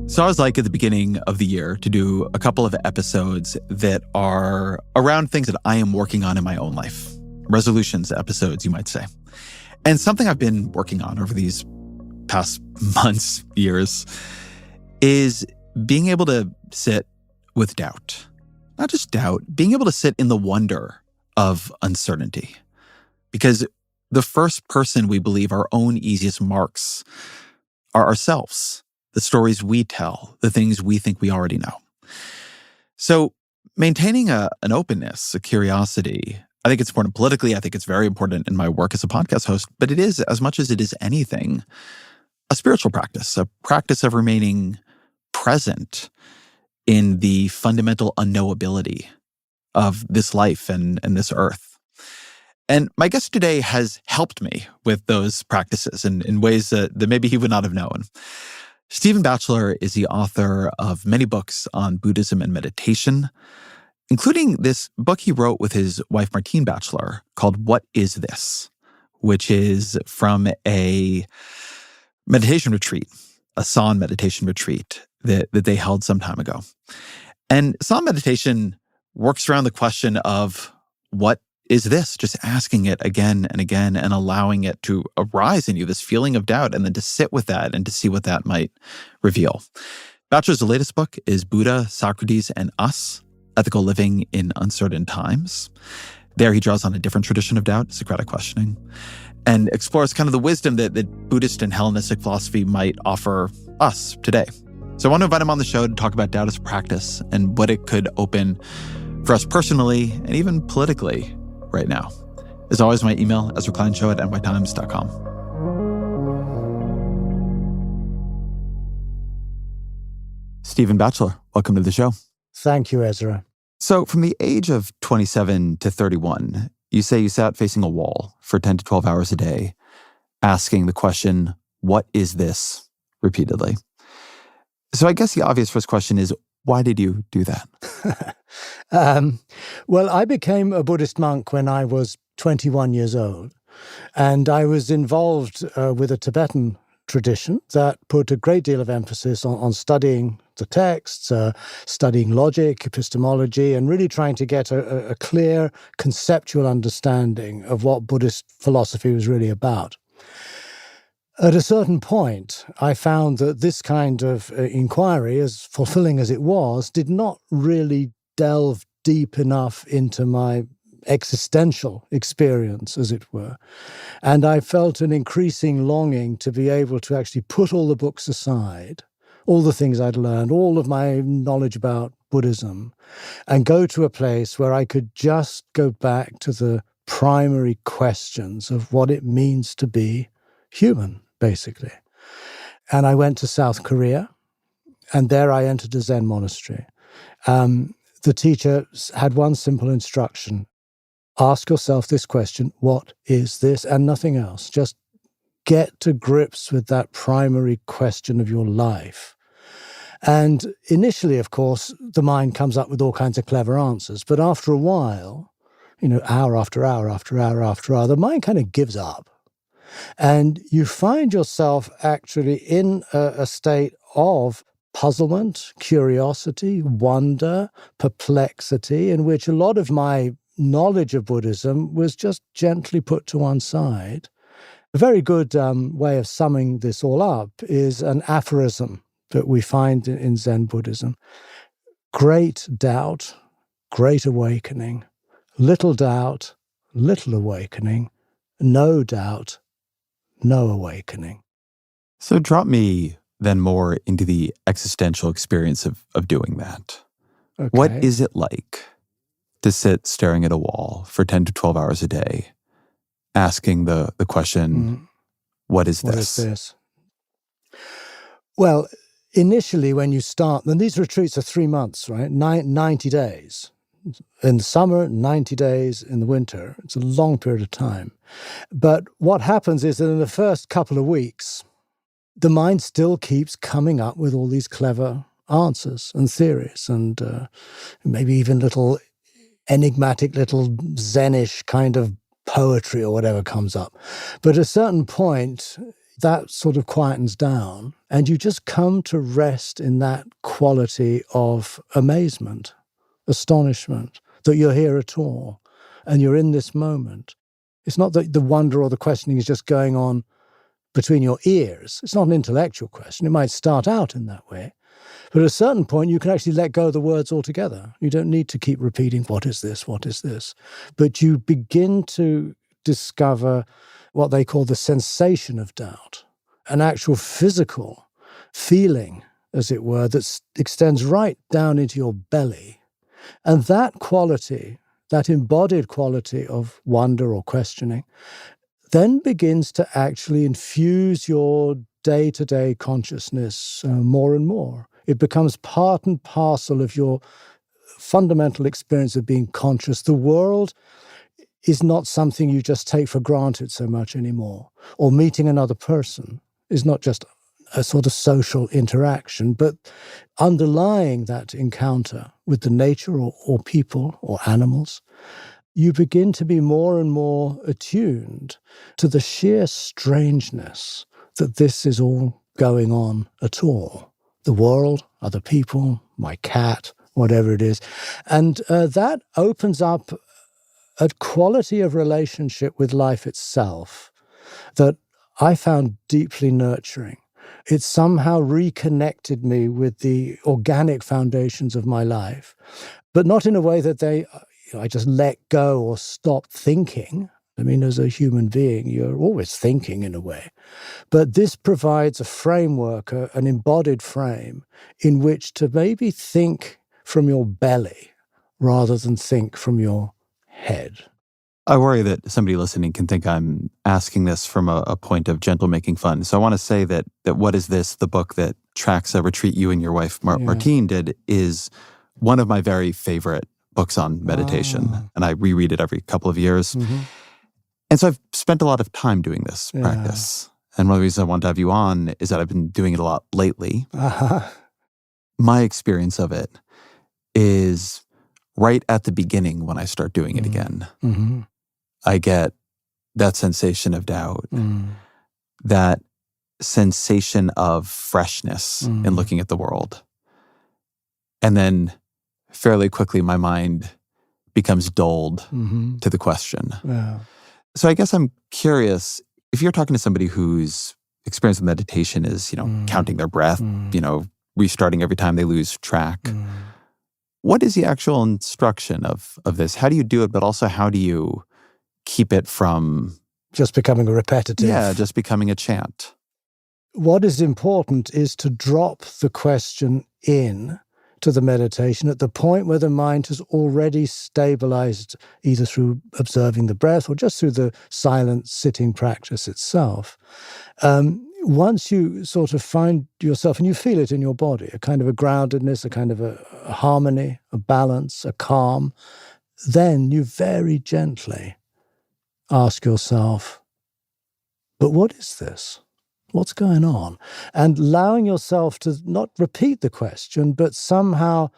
So I was like at the beginning of the year to do a couple of episodes that are around things that I am working on in my own life. Resolutions episodes, you might say. And something I've been working on over these past months, years, is being able to sit with doubt. Not just doubt, being able to sit in the wonder of uncertainty. Because the first person we believe our own easiest marks are ourselves. The stories we tell, the things we think we already know. So maintaining an openness, a curiosity, I think it's important politically. I think it's very important in my work as a podcast host, but it is, as much as it is anything, a spiritual practice, a practice of remaining present in the fundamental unknowability of this life and this earth. And my guest today has helped me with those practices in ways that maybe he would not have known. Stephen Batchelor is the author of many books on Buddhism and meditation, including this book he wrote with his wife, Martine Batchelor, called What Is This?, which is from a meditation retreat, a San meditation retreat that they held some time ago. And San meditation works around the question of what is this? Just asking it again and again and allowing it to arise in you, this feeling of doubt, and then to sit with that and to see what that might reveal. Batchelor's latest book is Buddha, Socrates, and Us, Ethical Living in Uncertain Times. There he draws on a different tradition of doubt, Socratic questioning, and explores kind of the wisdom that Buddhist and Hellenistic philosophy might offer us today. So I want to invite him on the show to talk about doubt as a practice and what it could open for us personally and even politically right now. As always, my email, ezrakleinshow@nytimes.com. Stephen Batchelor, welcome to the show. Thank you, Ezra. So from the age of 27 to 31, you say you sat facing a wall for 10 to 12 hours a day, asking the question, what is this, repeatedly. So I guess the obvious first question is, why did you do that? Well, I became a Buddhist monk when I was 21 years old, and I was involved with a Tibetan tradition that put a great deal of emphasis on studying the texts, studying logic, epistemology, and really trying to get a clear conceptual understanding of what Buddhist philosophy was really about. At a certain point, I found that this kind of inquiry, as fulfilling as it was, did not really delve deep enough into my existential experience, as it were. And I felt an increasing longing to be able to actually put all the books aside, all the things I'd learned, all of my knowledge about Buddhism, and go to a place where I could just go back to the primary questions of what it means to be human, basically. And I went to South Korea, and there I entered a Zen monastery. The teacher had one simple instruction: ask yourself this question, what is this? And nothing else. Just get to grips with that primary question of your life. And initially, of course, the mind comes up with all kinds of clever answers. But after a while, hour after hour after hour after hour, the mind kind of gives up. And you find yourself actually in a state of puzzlement, curiosity, wonder, perplexity, in which a lot of my knowledge of Buddhism was just gently put to one side. A very good way of summing this all up is an aphorism that we find in Zen Buddhism. Great doubt, great awakening. Little doubt, little awakening. No doubt, no awakening. So drop me then more into the existential experience of doing that. Okay. What is it like to sit staring at a wall for 10 to 12 hours a day, asking the question, what is this? What is this? Well, initially when you start, and these retreats are 3 months, right? 90 days. In the summer, 90 days in the winter. It's a long period of time. But what happens is that in the first couple of weeks, the mind still keeps coming up with all these clever answers and theories and maybe even little enigmatic little Zenish kind of poetry or whatever comes up. But at a certain point, that sort of quietens down and you just come to rest in that quality of amazement, astonishment, that you're here at all and you're in this moment. It's not that the wonder or the questioning is just going on between your ears. It's not an intellectual question. It might start out in that way. But at a certain point, you can actually let go of the words altogether. You don't need to keep repeating, what is this, what is this? But you begin to discover what they call the sensation of doubt, an actual physical feeling, as it were, that extends right down into your belly. And that quality, that embodied quality of wonder or questioning, then begins to actually infuse your day-to-day consciousness more and more. It becomes part and parcel of your fundamental experience of being conscious. The world is not something you just take for granted so much anymore. Or meeting another person is not just a sort of social interaction, but underlying that encounter with the nature or people or animals, you begin to be more and more attuned to the sheer strangeness that this is all going on at all. The world, other people, my cat, whatever it is. And that opens up a quality of relationship with life itself that I found deeply nurturing. It somehow reconnected me with the organic foundations of my life, but not in a way that I just let go or stop thinking. I mean, as a human being, you're always thinking in a way. But this provides a framework, an embodied frame, in which to maybe think from your belly rather than think from your head. I worry that somebody listening can think I'm asking this from a point of gentle making fun. So I want to say that What Is This, the book that tracks a retreat you and your wife Martine did, is one of my very favorite books on meditation. And I reread it every couple of years. Mm-hmm. And so I've spent a lot of time doing this practice. And one of the reasons I wanted to have you on is that I've been doing it a lot lately. My experience of it is right at the beginning when I start doing it again. Mm-hmm. I get that sensation of doubt, that sensation of freshness in looking at the world. And then fairly quickly, my mind becomes dulled to the question. Yeah. So I guess I'm curious, if you're talking to somebody whose experience with meditation is, counting their breath, restarting every time they lose track, what is the actual instruction of this? How do you do it, but also how do you keep it from just becoming a repetitive? Yeah, just becoming a chant. What is important is to drop the question in to the meditation at the point where the mind has already stabilized, either through observing the breath or just through the silent sitting practice itself. Once you sort of find yourself, and you feel it in your body, a kind of a groundedness, a kind of a harmony, a balance, a calm, then you very gently ask yourself, but what is this? What's going on? And allowing yourself to not repeat the question, but somehow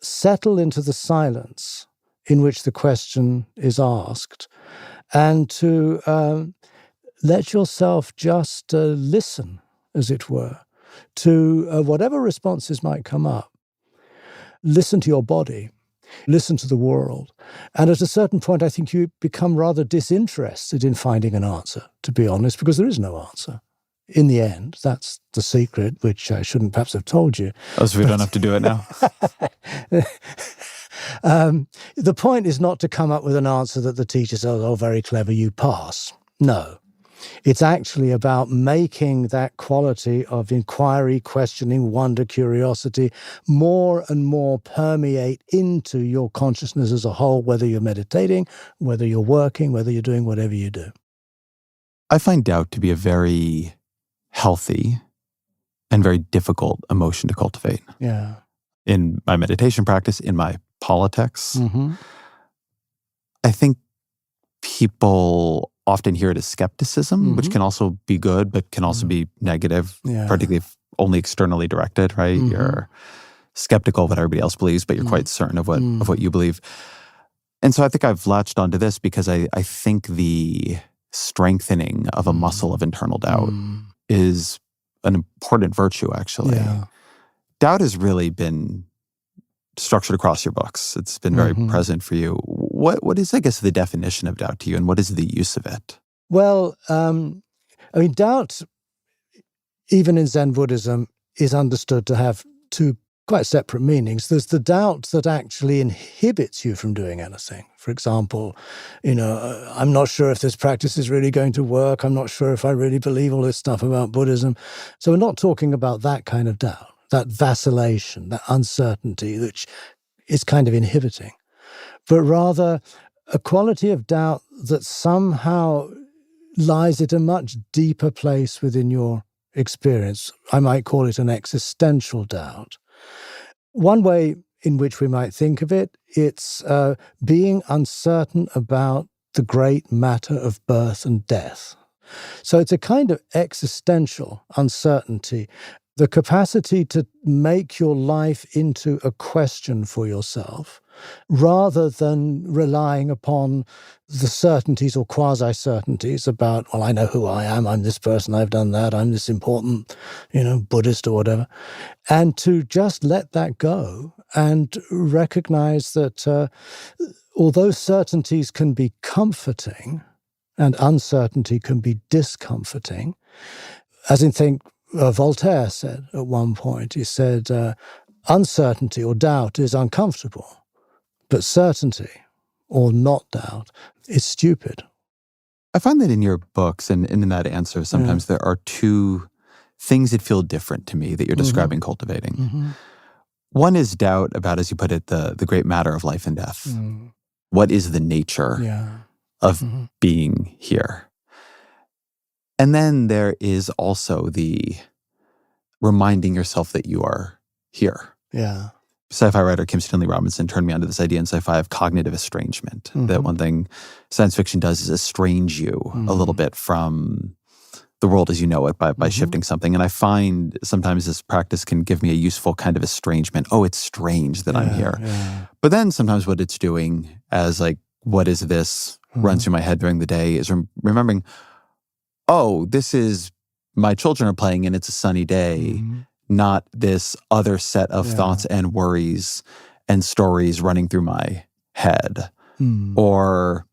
settle into the silence in which the question is asked, and to let yourself just listen, as it were, to whatever responses might come up. Listen to your body. Listen to the world. And at a certain point, I think you become rather disinterested in finding an answer, to be honest, because there is no answer. In the end, that's the secret, which I shouldn't perhaps have told you. Oh, so we don't have to do it now? The point is not to come up with an answer that the teacher says, oh, very clever, you pass. No. It's actually about making that quality of inquiry, questioning, wonder, curiosity more and more permeate into your consciousness as a whole, whether you're meditating, whether you're working, whether you're doing whatever you do. I find doubt to be a very healthy and very difficult emotion to cultivate. Yeah. In my meditation practice, in my politics, Mm-hmm. I think people often hear it as skepticism, which can also be good, but can also be negative, particularly if only externally directed, right? You're skeptical of what everybody else believes, but you're quite certain of what you believe. And so I think I've latched onto this because I think the strengthening of a muscle of internal doubt is an important virtue, actually. Yeah. Doubt has really been structured across your books. It's been very present for you. What is, I guess, the definition of doubt to you, and what is the use of it? Well, doubt, even in Zen Buddhism, is understood to have two quite separate meanings. There's the doubt that actually inhibits you from doing anything. For example, I'm not sure if this practice is really going to work. I'm not sure if I really believe all this stuff about Buddhism. So we're not talking about that kind of doubt, that vacillation, that uncertainty, which is kind of inhibiting, but rather a quality of doubt that somehow lies at a much deeper place within your experience. I might call it an existential doubt. One way in which we might think of it, it's being uncertain about the great matter of birth and death. So it's a kind of existential uncertainty, the capacity to make your life into a question for yourself, rather than relying upon the certainties or quasi-certainties about, well, I know who I am, I'm this person, I've done that, I'm this important, Buddhist or whatever. And to just let that go and recognize that although certainties can be comforting and uncertainty can be discomforting, as in think Voltaire said at one point, he said, uncertainty or doubt is uncomfortable, but certainty or not doubt is stupid. I find that in your books and in that answer, sometimes there are two things that feel different to me that you're describing cultivating. One is doubt about, as you put it, the great matter of life and death. What is the nature of being here? And then there is also the reminding yourself that you are here. Yeah. Sci-fi writer Kim Stanley Robinson turned me onto this idea in sci-fi of cognitive estrangement. That one thing science fiction does is estrange you a little bit from the world as you know it by shifting something. And I find sometimes this practice can give me a useful kind of estrangement. Oh, it's strange that I'm here. Yeah. But then sometimes what it's doing as like, what is this, runs through my head during the day is remembering, oh, this is, my children are playing and it's a sunny day, not this other set of thoughts and worries and stories running through my head. Or,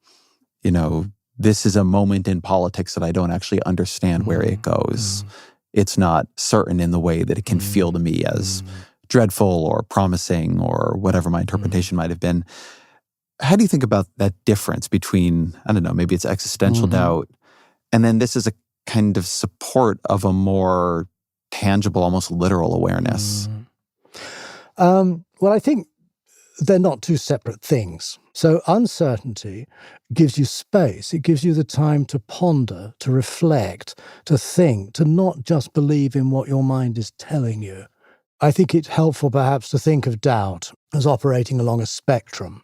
this is a moment in politics that I don't actually understand where it goes. It's not certain in the way that it can feel to me as dreadful or promising or whatever my interpretation might have been. How do you think about that difference between, I don't know, maybe it's existential doubt, and then this is a kind of support of a more tangible, almost literal awareness? Well, I think they're not two separate things. So uncertainty gives you space. It gives you the time to ponder, to reflect, to think, to not just believe in what your mind is telling you. I think it's helpful perhaps to think of doubt as operating along a spectrum.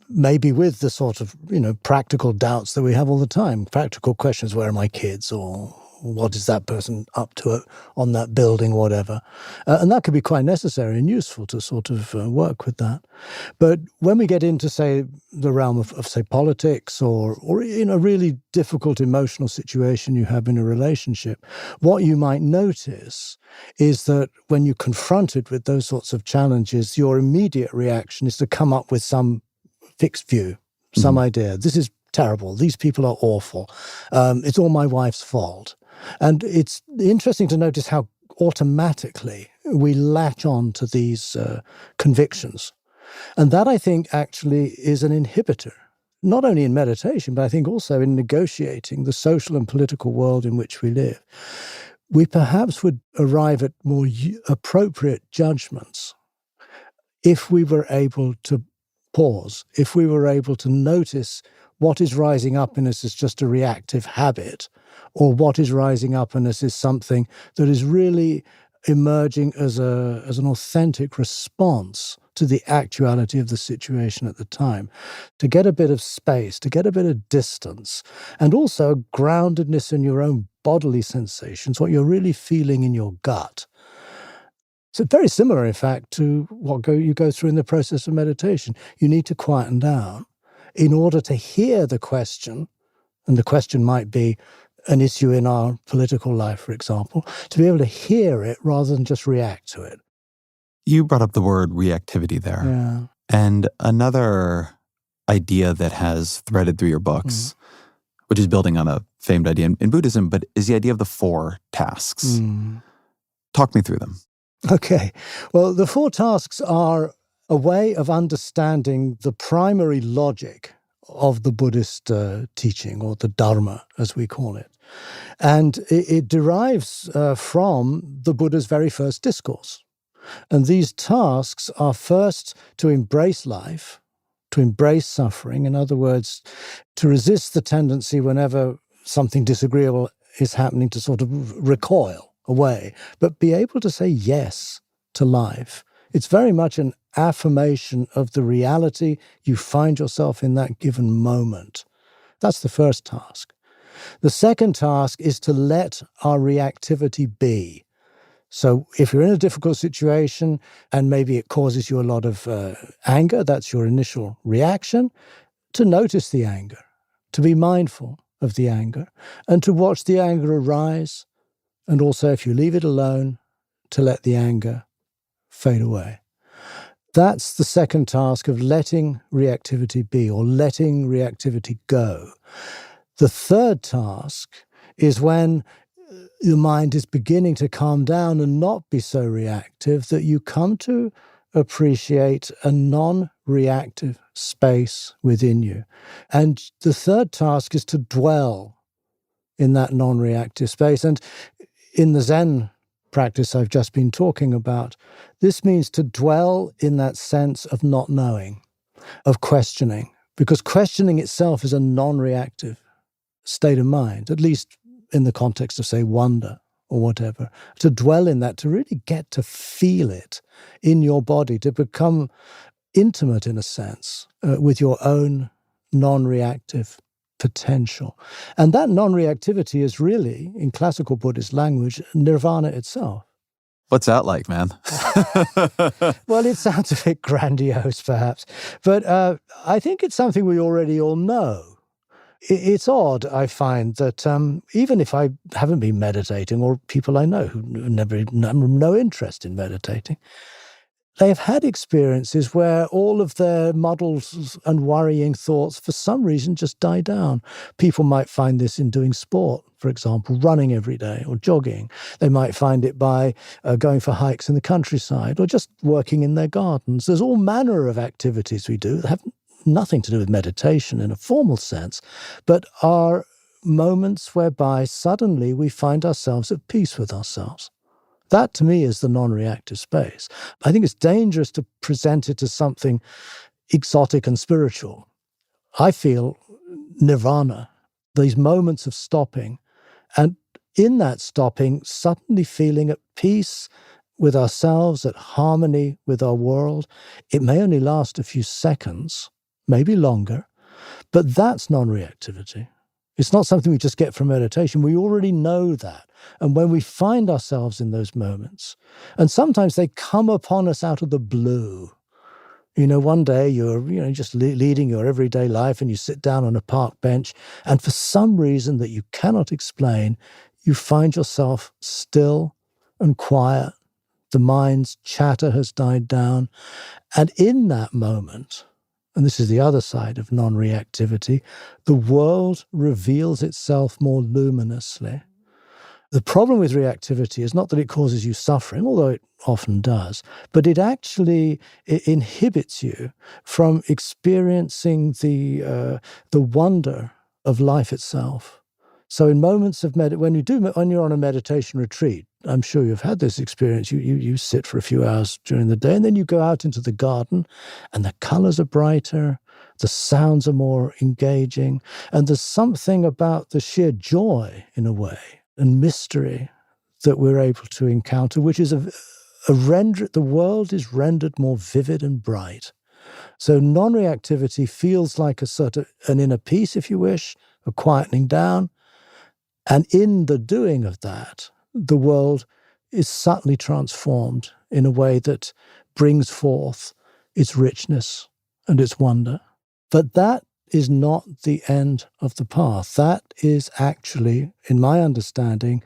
Maybe with the sort of, practical doubts that we have all the time, practical questions, where are my kids, or what is that person up to on that building, whatever. And that could be quite necessary and useful to sort of work with that. But when we get into, say, the realm of say, politics or in a really difficult emotional situation you have in a relationship, what you might notice is that when you're confronted with those sorts of challenges, your immediate reaction is to come up with some fixed view, some idea. This is terrible. These people are awful. It's all my wife's fault. And it's interesting to notice how automatically we latch on to these convictions. And that, I think, actually is an inhibitor, not only in meditation, but I think also in negotiating the social and political world in which we live. We perhaps would arrive at more appropriate judgments if we were able to pause, if we were able to notice what is rising up in us as just a reactive habit, or what is rising up in us is something that is really emerging as an authentic response to the actuality of the situation at the time, to get a bit of space, to get a bit of distance, and also groundedness in your own bodily sensations, what you're really feeling in your gut. So very similar, in fact, to what you go through in the process of meditation. You need to quieten down in order to hear the question, and the question might be an issue in our political life, for example, to be able to hear it rather than just react to it. You brought up the word reactivity there. Yeah. And another idea that has threaded through your books, which is building on a famed idea in Buddhism, but is the idea of the 4 tasks. Talk me through them. Okay. Well, the 4 tasks are a way of understanding the primary logic of the Buddhist teaching, or the Dharma, as we call it. And it derives from the Buddha's very first discourse. And these tasks are first to embrace life, to embrace suffering. In other words, to resist the tendency whenever something disagreeable is happening to sort of recoil away, but be able to say yes to life. It's very much an affirmation of the reality you find yourself in that given moment. That's the first task. The second task is to let our reactivity be. So if you're in a difficult situation and maybe it causes you a lot of anger, that's your initial reaction, to notice the anger, to be mindful of the anger, and to watch the anger arise, and also, if you leave it alone, to let the anger fade away. That's the second task of letting reactivity be, or letting reactivity go. The third task is when your mind is beginning to calm down and not be so reactive, that you come to appreciate a non-reactive space within you. And the third task is to dwell in that non-reactive space. And in the Zen practice I've just been talking about, this means to dwell in that sense of not knowing, of questioning, because questioning itself is a non-reactive state of mind, at least in the context of, say, wonder or whatever. To dwell in that, to really get to feel it in your body, to become intimate, in a sense, with your own non-reactive potential. And that non-reactivity is really, in classical Buddhist language, nirvana itself. What's that like, man? Well, it sounds a bit grandiose, perhaps. But I think it's something we already all know. It's odd, I find, that even if I haven't been meditating, or people I know who never no interest in meditating, they have had experiences where all of their muddled and worrying thoughts, for some reason, just die down. People might find this in doing sport, for example, running every day or jogging. They might find it by going for hikes in the countryside, or just working in their gardens. There's all manner of activities we do that have nothing to do with meditation in a formal sense, but are moments whereby suddenly we find ourselves at peace with ourselves. That, to me, is the non-reactive space. I think it's dangerous to present it as something exotic and spiritual. I feel nirvana, these moments of stopping, and in that stopping, suddenly feeling at peace with ourselves, at harmony with our world. It may only last a few seconds, maybe longer, but that's non-reactivity. It's not something we just get from meditation. We already know that. And when we find ourselves in those moments, and sometimes they come upon us out of the blue. You know, one day you're just leading your everyday life and you sit down on a park bench, and for some reason that you cannot explain, you find yourself still and quiet. The mind's chatter has died down. And in that moment, and this is the other side of non-reactivity, the world reveals itself more luminously. The problem with reactivity is not that it causes you suffering, although it often does, but it actually inhibits you from experiencing the wonder of life itself. So in moments of when you're on a meditation retreat, I'm sure you've had this experience. You sit for a few hours during the day, and then you go out into the garden, and the colors are brighter, The sounds are more engaging. And there's something about the sheer joy, in a way, and mystery that we're able to encounter, which is the world is rendered more vivid and bright. So non-reactivity feels like a sort of an inner peace, if you wish, a quietening down. And in the doing of that, the world is subtly transformed in a way that brings forth its richness and its wonder. But that is not the end of the path. That is actually, in my understanding,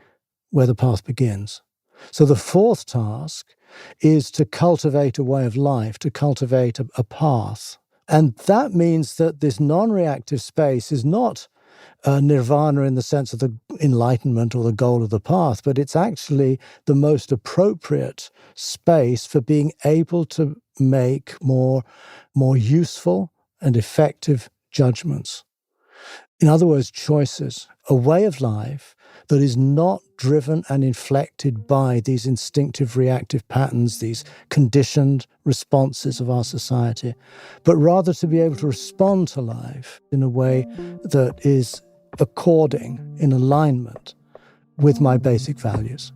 where the path begins. So the fourth task is to cultivate a way of life, to cultivate a path. And that means that this non-reactive space is not nirvana in the sense of the enlightenment or the goal of the path, but it's actually the most appropriate space for being able to make more useful and effective judgments. In other words, choices, a way of life that is not driven and inflected by these instinctive reactive patterns, these conditioned responses of our society, but rather to be able to respond to life in a way that is according, in alignment with my basic values.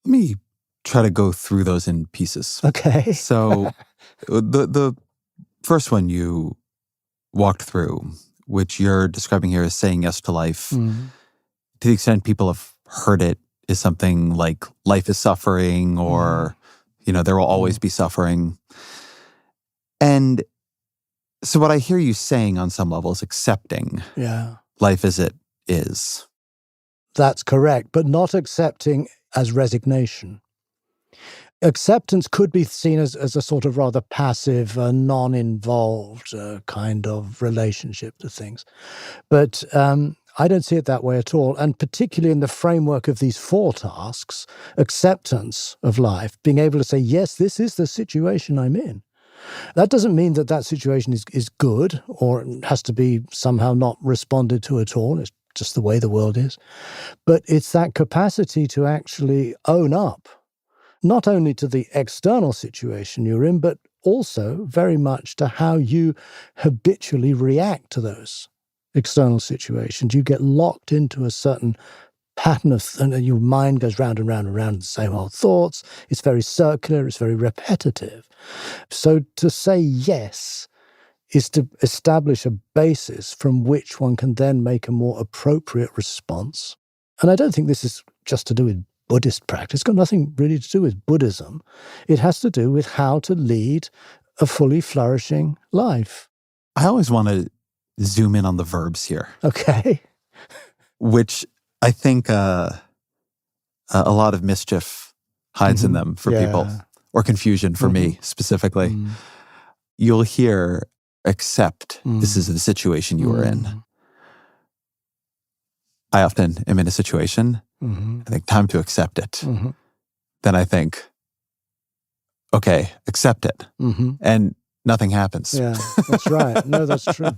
Let me try to go through those in pieces. Okay. So the first one you walked through, which you're describing here as saying yes to life, to the extent people have heard it, is something like life is suffering or, there will always be suffering. And so what I hear you saying on some level is accepting life as it is. That's correct, but not accepting as resignation. Acceptance could be seen as a sort of rather passive, non-involved kind of relationship to things. But I don't see it that way at all. And particularly in the framework of these four tasks, acceptance of life, being able to say, yes, this is the situation I'm in. That doesn't mean that situation is good or has to be somehow not responded to at all. It's just the way the world is. But it's that capacity to actually own up, not only to the external situation you're in, but also very much to how you habitually react to those external situations. You get locked into a certain pattern and your mind goes round and round and round the same old thoughts. It's very circular, it's very repetitive. So to say yes is to establish a basis from which one can then make a more appropriate response. And I don't think this is just to do with Buddhist practice. It's got nothing really to do with Buddhism. It has to do with how to lead a fully flourishing life. I always want to zoom in on the verbs here. Okay. Which I think a lot of mischief hides in them for people, or confusion for me specifically. You'll hear, accept, this is the situation you are in. I often am in a situation, I think, time to accept it. Then I think, okay, accept it. And nothing happens. Yeah, that's right. No, that's true.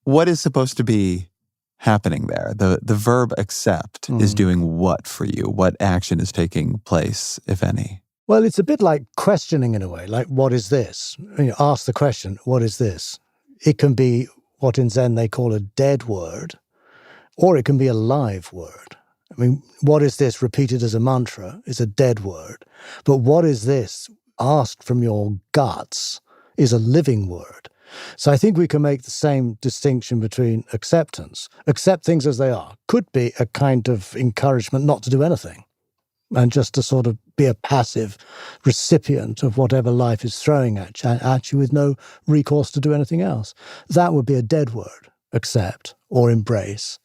What is supposed to be happening there? The verb accept is doing what for you? What action is taking place, if any? Well, it's a bit like questioning in a way, like, what is this? Ask the question, what is this? It can be what in Zen they call a dead word, or it can be a live word. I mean, what is this repeated as a mantra is a dead word. But what is this asked from your guts is a living word. So I think we can make the same distinction between acceptance. Accept things as they are. Could be a kind of encouragement not to do anything and just to sort of be a passive recipient of whatever life is throwing at you with no recourse to do anything else. That would be a dead word, accept or embrace.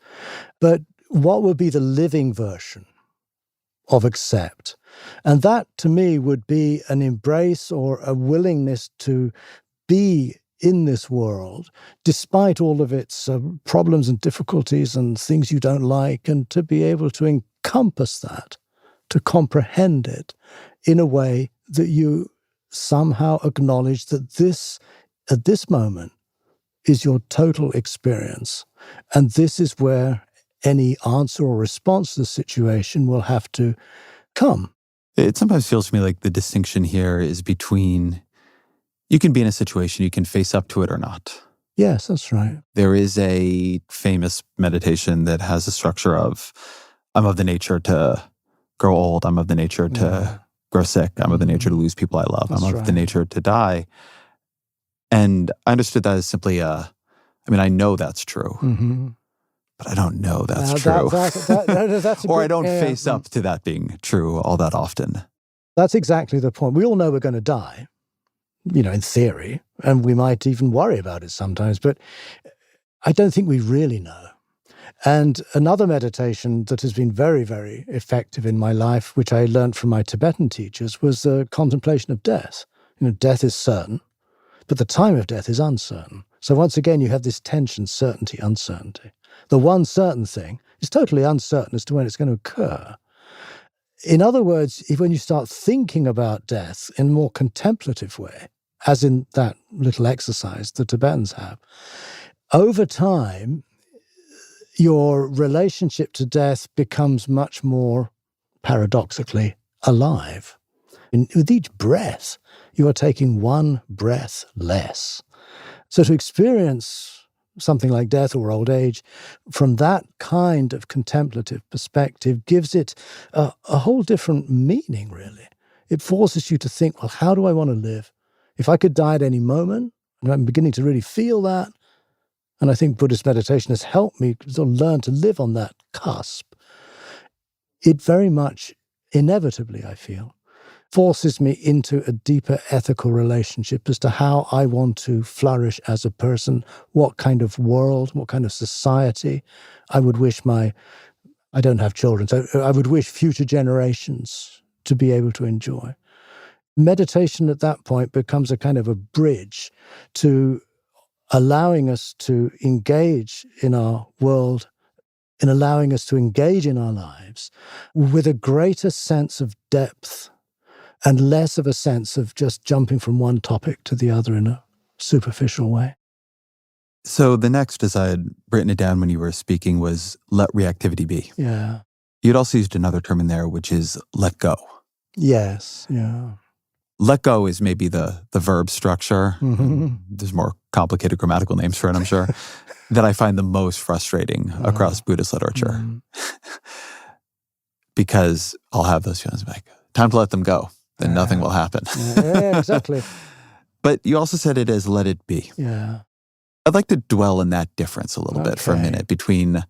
But what would be the living version of accept? And that, to me, would be an embrace or a willingness to be in this world, despite all of its problems and difficulties and things you don't like, and to be able to encompass that, to comprehend it in a way that you somehow acknowledge that this, at this moment, is your total experience. And this is where any answer or response to the situation will have to come. It sometimes feels to me like the distinction here is between you can be in a situation, you can face up to it or not. Yes, that's right. There is a famous meditation that has a structure of, I'm of the nature to grow old, I'm of the nature to grow sick, I'm of the nature to lose people I love, That's I'm of the nature to die. And I understood that as simply I know that's true, but I don't know that's true. That's or I don't face up to that being true all that often. That's exactly the point. We all know we're going to die, in theory, and we might even worry about it sometimes, but I don't think we really know. And another meditation that has been very, very effective in my life, which I learned from my Tibetan teachers, was the contemplation of death. Death is certain, but the time of death is uncertain. So once again, you have this tension, certainty, uncertainty. The one certain thing is totally uncertain as to when it's going to occur. In other words, when you start thinking about death in a more contemplative way, as in that little exercise the Tibetans have, over time, your relationship to death becomes much more, paradoxically, alive. And with each breath, you are taking one breath less. So to experience something like death or old age from that kind of contemplative perspective gives it a whole different meaning, really. It forces you to think, well, how do I want to live? If I could die at any moment, and I'm beginning to really feel that, and I think Buddhist meditation has helped me sort of learn to live on that cusp, it very much, inevitably, I feel, forces me into a deeper ethical relationship as to how I want to flourish as a person, what kind of world, what kind of society I would wish I don't have children, so I would wish future generations to be able to enjoy. Meditation at that point becomes a kind of a bridge to allowing us to engage in our world, in allowing us to engage in our lives with a greater sense of depth and less of a sense of just jumping from one topic to the other in a superficial way. So the next, as I had written it down when you were speaking, was let reactivity be. Yeah. You'd also used another term in there, which is let go. Yes, yeah. Let go is maybe the verb structure. Mm-hmm. There's more complicated grammatical names for it, I'm sure, that I find the most frustrating across Buddhist literature. Because I'll have those feelings like, time to let them go, then nothing will happen. Yeah, exactly. But you also said it as let it be. Yeah. I'd like to dwell in that difference a little bit for a minute between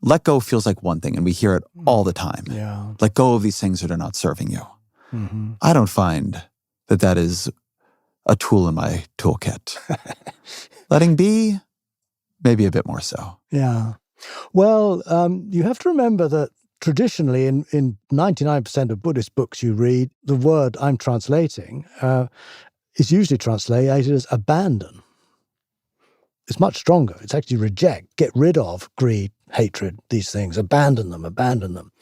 let go feels like one thing, and we hear it all the time. Yeah. Let go of these things that are not serving you. Mm-hmm. I don't find that is a tool in my toolkit. Letting be, maybe a bit more so. Yeah. Well, you have to remember that traditionally in 99% of Buddhist books you read, the word I'm translating is usually translated as abandon. It's much stronger. It's actually reject, get rid of greed, hatred, these things, abandon them.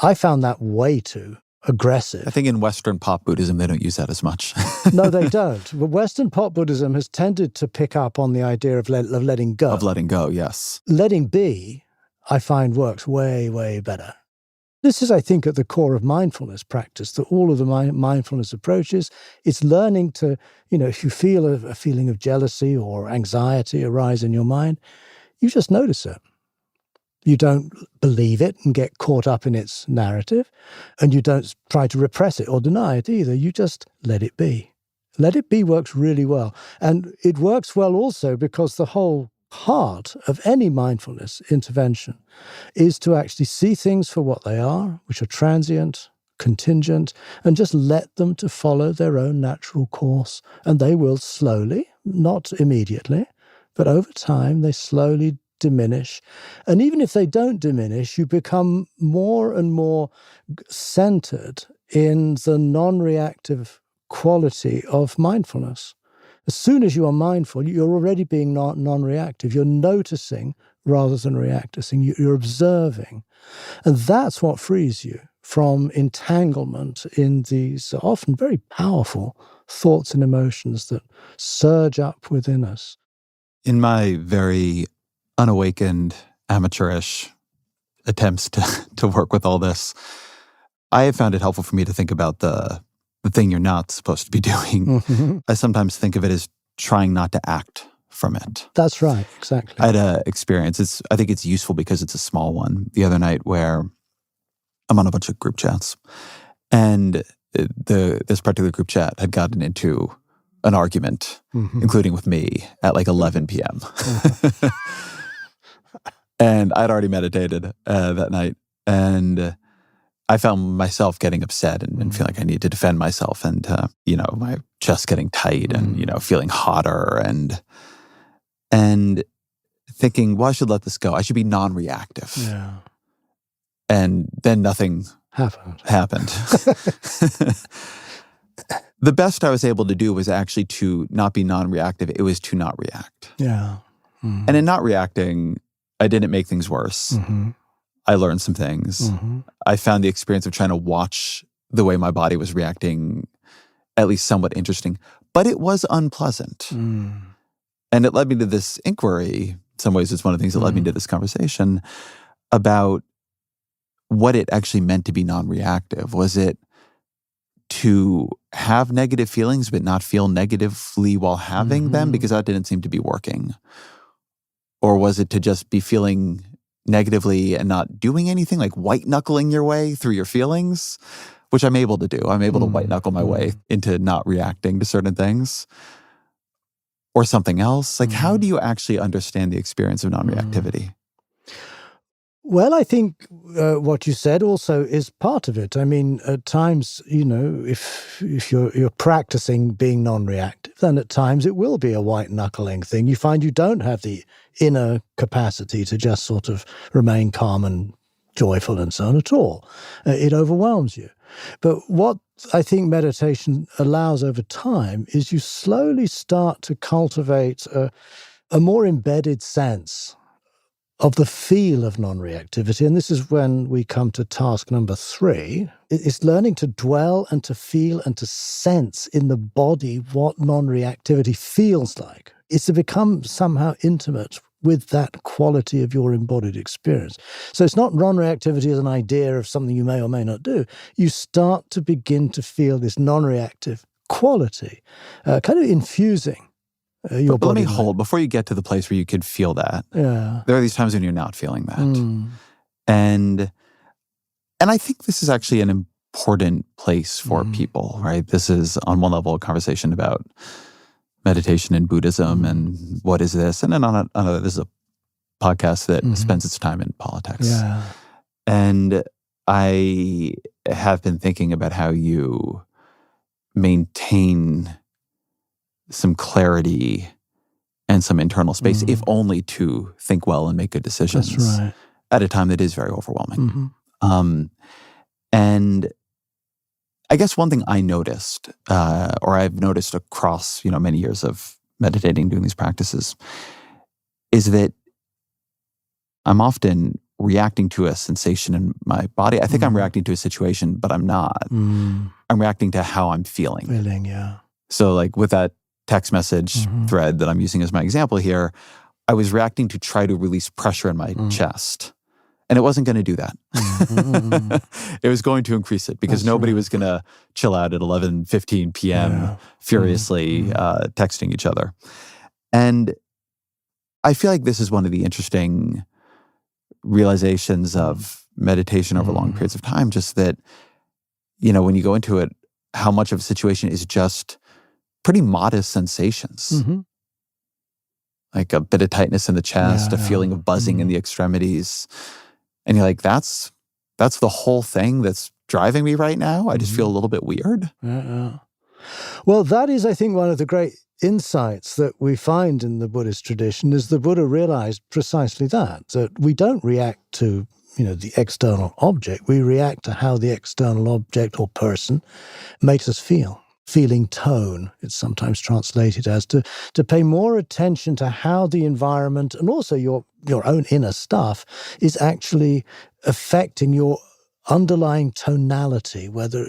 I found that way too aggressive. I think in Western pop Buddhism, they don't use that as much. No, they don't. But Western pop Buddhism has tended to pick up on the idea of letting go. Of letting go, yes. Letting be, I find, works way, way better. This is, I think, at the core of mindfulness practice, that all of the mindfulness approaches, it's learning to, if you feel a feeling of jealousy or anxiety arise in your mind, you just notice it. You don't believe it and get caught up in its narrative, and you don't try to repress it or deny it either. You just let it be. Let it be works really well. And it works well also because the whole heart of any mindfulness intervention is to actually see things for what they are, which are transient, contingent, and just let them to follow their own natural course. And they will slowly, not immediately, but over time, they slowly diminish. And even if they don't diminish, you become more and more centered in the non-reactive quality of mindfulness. As soon as you are mindful, you're already being non-reactive. You're noticing rather than reacting. You're observing. And that's what frees you from entanglement in these often very powerful thoughts and emotions that surge up within us. In my very unawakened, amateurish attempts to work with all this, I have found it helpful for me to think about the thing you're not supposed to be doing. Mm-hmm. I sometimes think of it as trying not to act from it. That's right, exactly. I had an experience. I think it's useful because it's a small one the other night where I'm on a bunch of group chats, and this particular group chat had gotten into an argument, including with me, at like 11 p.m. And I'd already meditated that night, and I found myself getting upset and feeling like I need to defend myself, and my chest getting tight, and feeling hotter, and thinking, well, I should let this go. I should be non-reactive. Yeah. And then nothing happened. The best I was able to do was actually to not be non-reactive. It was to not react. Yeah. Mm-hmm. And in not reacting, I didn't make things worse. Mm-hmm. I learned some things. Mm-hmm. I found the experience of trying to watch the way my body was reacting at least somewhat interesting. But it was unpleasant. Mm. And it led me to this inquiry. In some ways, it's one of the things that led me to this conversation about what it actually meant to be non-reactive. Was it to have negative feelings but not feel negatively while having them? Because that didn't seem to be working. Or was it to just be feeling negatively and not doing anything, like white-knuckling your way through your feelings, which I'm able to do. I'm able to white-knuckle my way into not reacting to certain things. Or something else. Like, how do you actually understand the experience of non-reactivity? Well, I think what you said also is part of it. I mean, at times, if you're practicing being non-reactive, then at times it will be a white-knuckling thing. You find you don't have the inner capacity to just sort of remain calm and joyful and so on at all. It overwhelms you. But what I think meditation allows over time is you slowly start to cultivate a more embedded sense of the feel of non-reactivity. And this is when we come to task number 3. It's learning to dwell and to feel and to sense in the body what non-reactivity feels like. It's to become somehow intimate with that quality of your embodied experience. So it's not non-reactivity as an idea of something you may or may not do. You start to begin to feel this non-reactive quality, kind of infusing your but body. Let me hold, before you get to the place where you could feel that, there are these times when you're not feeling that. And I think this is actually an important place for people, right? This is on one level a conversation about meditation and Buddhism and what is this? And then on another, this is a podcast that spends its time in politics. Yeah. And I have been thinking about how you maintain some clarity and some internal space, if only to think well and make good decisions. That's right. At a time that is very overwhelming. And I guess one thing I noticed, or I've noticed across many years of meditating, doing these practices, is that I'm often reacting to a sensation in my body. I think I'm reacting to a situation, but I'm not. I'm reacting to how I'm feeling. Yeah. So like with that text message thread that I'm using as my example here, I was reacting to try to release pressure in my chest. And it wasn't going to do that. It was going to increase it because nobody was going to chill out at 11:15 p.m. furiously texting each other. And I feel like this is one of the interesting realizations of meditation over long periods of time, just that, when you go into it, how much of a situation is just pretty modest sensations. Like a bit of tightness in the chest, a feeling of buzzing in the extremities. And you're like, that's the whole thing that's driving me right now. I just feel a little bit weird. Well, that is, I think, one of the great insights that we find in the Buddhist tradition is the Buddha realized precisely that we don't react to, the external object. We react to how the external object or person makes us feel. feeling tone, it's sometimes translated as, to pay more attention to how the environment and also your own inner stuff is actually affecting your underlying tonality, whether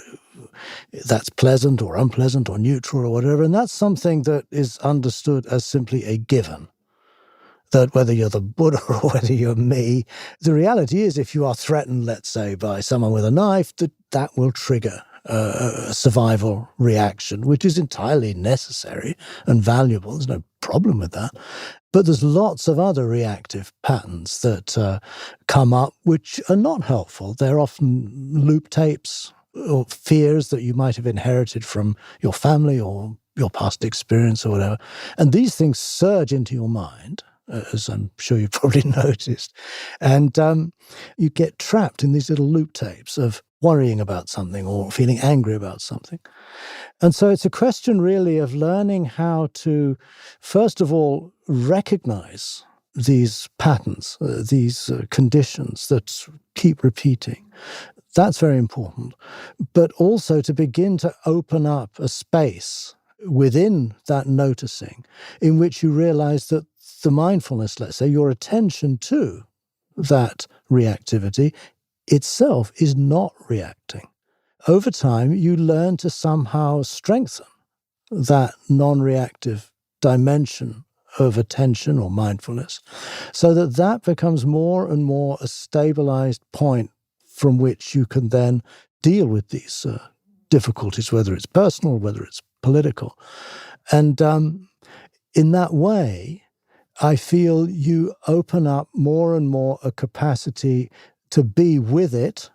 that's pleasant or unpleasant or neutral or whatever. And that's something that is understood as simply a given. That whether you're the Buddha or whether you're me, the reality is if you are threatened, let's say, by someone with a knife, that will trigger a survival reaction, which is entirely necessary and valuable. There's no problem with that. But there's lots of other reactive patterns that come up which are not helpful. They're often loop tapes or fears that you might have inherited from your family or your past experience or whatever. And these things surge into your mind, as I'm sure you've probably noticed. And you get trapped in these little loop tapes of worrying about something or feeling angry about something. And so it's a question really of learning how to, first of all, recognize these patterns, these conditions that keep repeating. That's very important. But also to begin to open up a space within that noticing in which you realize that the mindfulness, let's say, your attention to that reactivity itself is not reacting. Over time, you learn to somehow strengthen that non-reactive dimension of attention or mindfulness so that that becomes more and more a stabilized point from which you can then deal with these difficulties, whether it's personal, whether it's political. And in that way, I feel you open up more and more a capacity to be with it.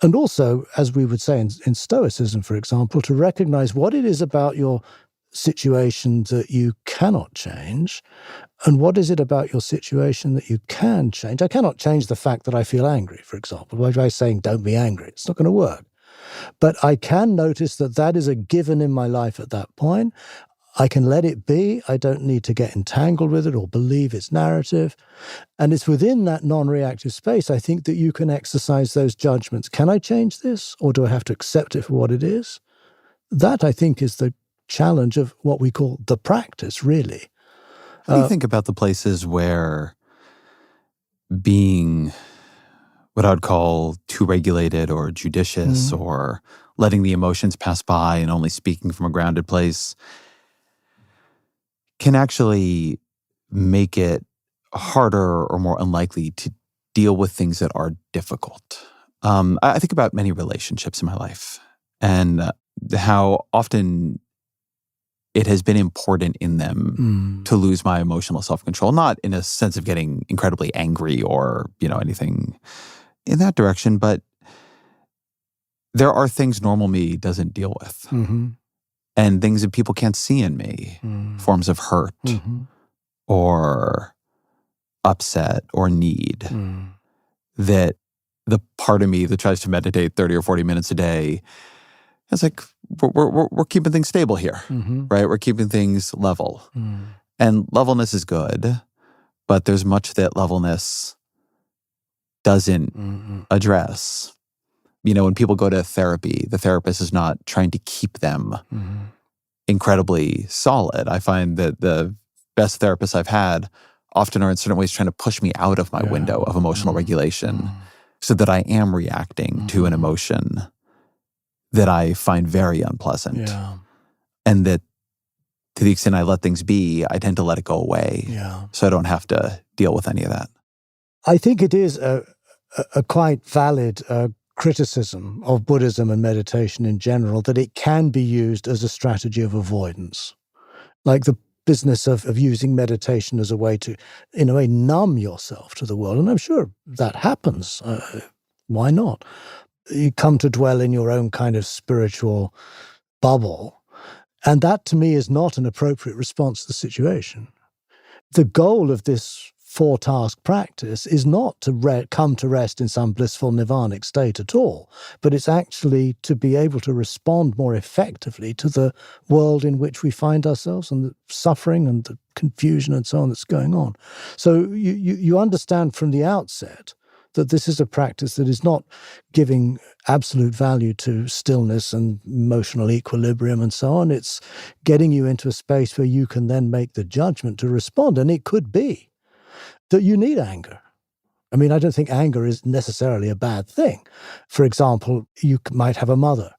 And also, as we would say in Stoicism, for example, to recognize what it is about your situation that you cannot change and what is it about your situation that you can change. I cannot change the fact that I feel angry, for example, by saying, don't be angry. It's not going to work. But I can notice that that is a given in my life at that point. I can let it be. I don't need to get entangled with it or believe its narrative. And it's within that non-reactive space, I think, that you can exercise those judgments. Can I change this, or do I have to accept it for what it is? That, I think, is the challenge of what we call the practice, really. How do you think about the places where being what I would call too regulated or judicious or letting the emotions pass by and only speaking from a grounded place can actually make it harder or more unlikely to deal with things that are difficult? I think about many relationships in my life and how often it has been important in them to lose my emotional self-control, not in a sense of getting incredibly angry or, anything in that direction, but there are things normal me doesn't deal with. And things that people can't see in me, forms of hurt or upset or need, that the part of me that tries to meditate 30 or 40 minutes a day, it's like, we're keeping things stable here, right? We're keeping things level. And levelness is good, but there's much that levelness doesn't address. When people go to therapy, the therapist is not trying to keep them incredibly solid. I find that the best therapists I've had often are in certain ways trying to push me out of my window of emotional regulation so that I am reacting to an emotion that I find very unpleasant. And that to the extent I let things be, I tend to let it go away. So I don't have to deal with any of that. I think it is a quite valid criticism of Buddhism and meditation in general, that it can be used as a strategy of avoidance. Like the business of using meditation as a way to, in a way, numb yourself to the world. And I'm sure that happens. Why not? You come to dwell in your own kind of spiritual bubble. And that, to me, is not an appropriate response to the situation. The goal of this four-task practice is not to come to rest in some blissful nirvanic state at all, but it's actually to be able to respond more effectively to the world in which we find ourselves and the suffering and the confusion and so on that's going on. So you understand from the outset that this is a practice that is not giving absolute value to stillness and emotional equilibrium and so on. It's getting you into a space where you can then make the judgment to respond. And it could be that you need anger. I mean, I don't think anger is necessarily a bad thing. For example, you might have a mother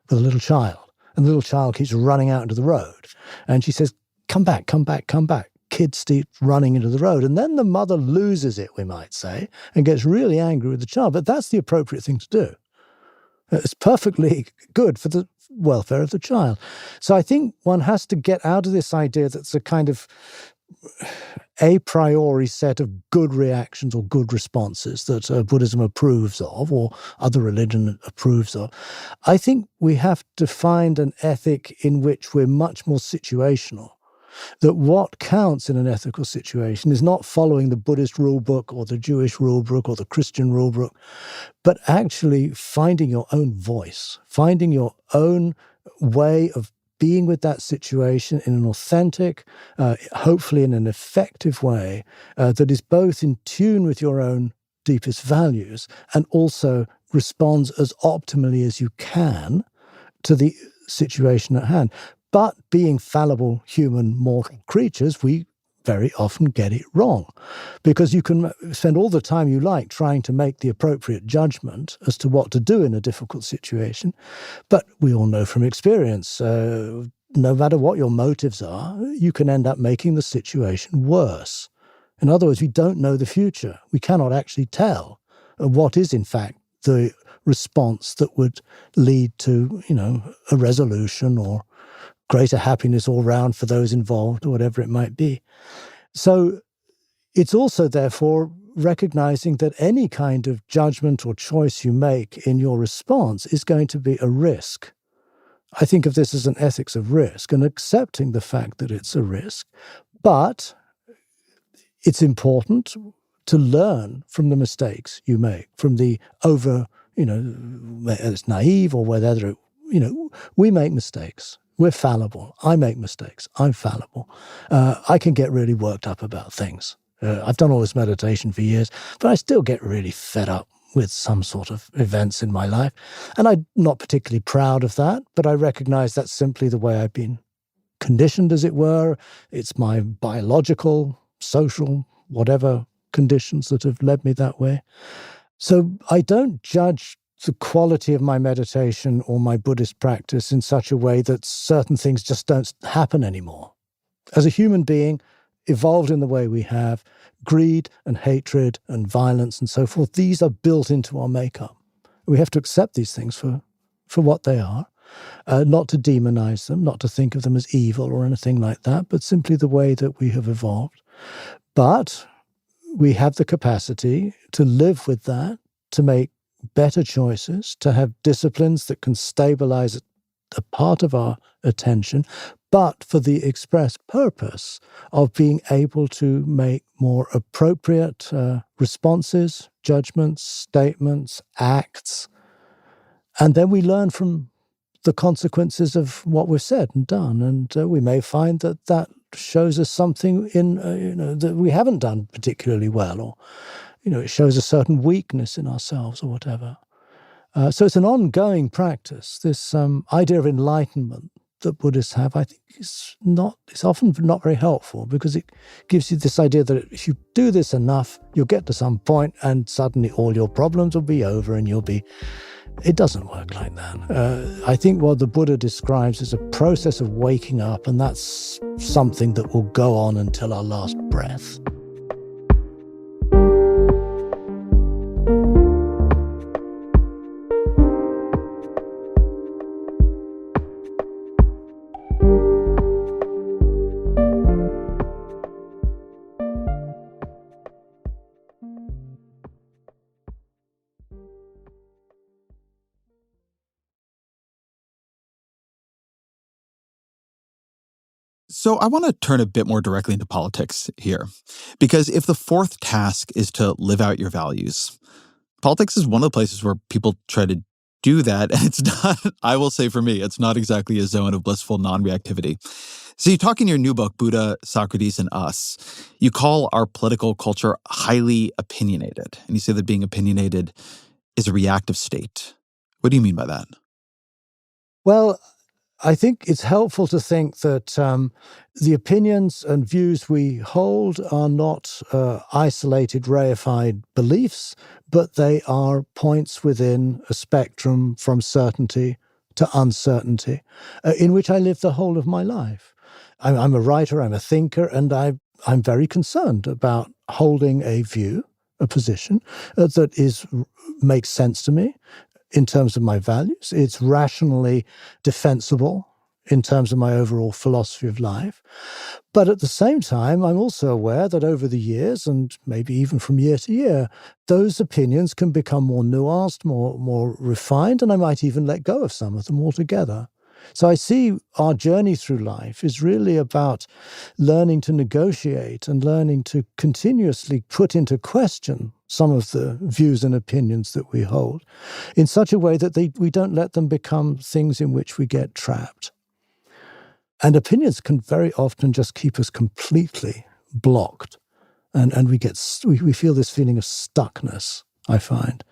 with a little child, and the little child keeps running out into the road. And she says, come back, come back, come back. Kids keep running into the road. And then the mother loses it, we might say, and gets really angry with the child. But that's the appropriate thing to do. It's perfectly good for the welfare of the child. So I think one has to get out of this idea that's a kind of a priori set of good reactions or good responses that Buddhism approves of or other religion approves of. I think we have to find an ethic in which we're much more situational. That what counts in an ethical situation is not following the Buddhist rule book or the Jewish rule book or the Christian rule book, but actually finding your own voice, finding your own way of being with that situation in an authentic, hopefully in an effective way that is both in tune with your own deepest values and also responds as optimally as you can to the situation at hand. But being fallible, human, mortal creatures, we very often get it wrong because you can spend all the time you like trying to make the appropriate judgment as to what to do in a difficult situation. But we all know from experience, no matter what your motives are, you can end up making the situation worse. In other words, we don't know the future. We cannot actually tell what is, in fact, the response that would lead to, a resolution or greater happiness all round for those involved, or whatever it might be. So it's also, therefore, recognizing that any kind of judgment or choice you make in your response is going to be a risk. I think of this as an ethics of risk and accepting the fact that it's a risk. But it's important to learn from the mistakes you make, from the whether it's naive or whether, we make mistakes. We're fallible. I make mistakes. I'm fallible. I can get really worked up about things. I've done all this meditation for years, but I still get really fed up with some sort of events in my life. And I'm not particularly proud of that, but I recognize that's simply the way I've been conditioned, as it were. It's my biological, social, whatever conditions that have led me that way. So I don't judge the quality of my meditation or my Buddhist practice in such a way that certain things just don't happen anymore. As a human being, evolved in the way we have, greed and hatred and violence and so forth, these are built into our makeup. We have to accept these things for what they are, not to demonize them, not to think of them as evil or anything like that, but simply the way that we have evolved. But we have the capacity to live with that, to make better choices, to have disciplines that can stabilize a part of our attention, but for the express purpose of being able to make more appropriate responses, judgments, statements, acts. And then we learn from the consequences of what we've said and done. And we may find that shows us something that we haven't done particularly well, or it shows a certain weakness in ourselves or whatever. So it's an ongoing practice. This idea of enlightenment that Buddhists have, I think, it's often not very helpful because it gives you this idea that if you do this enough, you'll get to some point and suddenly all your problems will be over and it doesn't work like that. I think what the Buddha describes is a process of waking up, and that's something that will go on until our last breath. So I want to turn a bit more directly into politics here, because if the fourth task is to live out your values, politics is one of the places where people try to do that. And it's not, I will say for me, it's not exactly a zone of blissful non-reactivity. So you talk in your new book, Buddha, Socrates, and Us. You call our political culture highly opinionated. And you say that being opinionated is a reactive state. What do you mean by that? Well, I think it's helpful to think that the opinions and views we hold are not isolated, reified beliefs, but they are points within a spectrum from certainty to uncertainty, in which I live the whole of my life. I'm a writer, I'm a thinker, and I'm very concerned about holding a view, a position that makes sense to me in terms of my values. It's rationally defensible in terms of my overall philosophy of life. But at the same time, I'm also aware that over the years, and maybe even from year to year, those opinions can become more nuanced, more refined, and I might even let go of some of them altogether. So I see our journey through life is really about learning to negotiate and learning to continuously put into question some of the views and opinions that we hold in such a way that we don't let them become things in which we get trapped. And opinions can very often just keep us completely blocked. And we feel this feeling of stuckness, I find.